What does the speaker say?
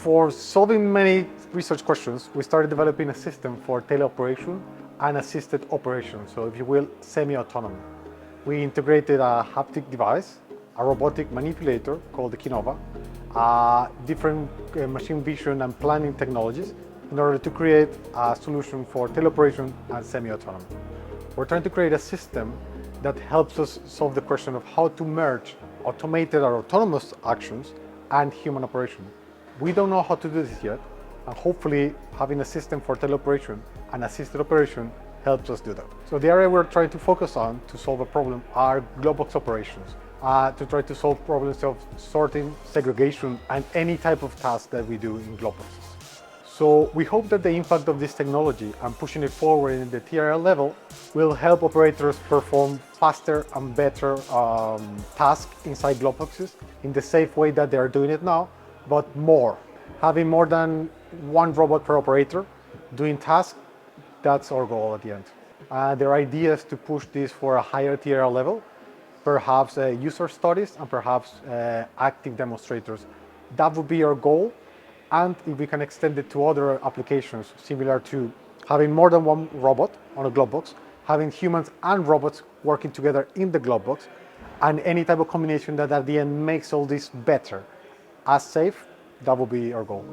For solving many research questions, we started developing a system for teleoperation and assisted operation, so if you will, semi-autonomy. We integrated a haptic device, a robotic manipulator called the Kinova, different machine vision and planning technologies in order to create a solution for teleoperation and semi-autonomy. We're trying to create a system that helps us solve the question of how to merge automated or autonomous actions and human operation. We don't know how to do this yet, and hopefully having a system for teleoperation and assisted operation helps us do that. So the area we're trying to focus on to solve a problem are glovebox operations, to try to solve problems of sorting, segregation, and any type of task that we do in gloveboxes. So we hope that the impact of this technology and pushing it forward in the TRL level will help operators perform faster and better tasks inside gloveboxes in the safe way that they are doing it now, but more. Having more than one robot per operator doing tasks, that's our goal at the end. There are ideas to push this for a higher TRL level, perhaps user studies and perhaps active demonstrators. That would be our goal. And if we can extend it to other applications, similar to having more than one robot on a glovebox, having humans and robots working together in the glovebox, and any type of combination that at the end makes all this better, as safe, that will be our goal.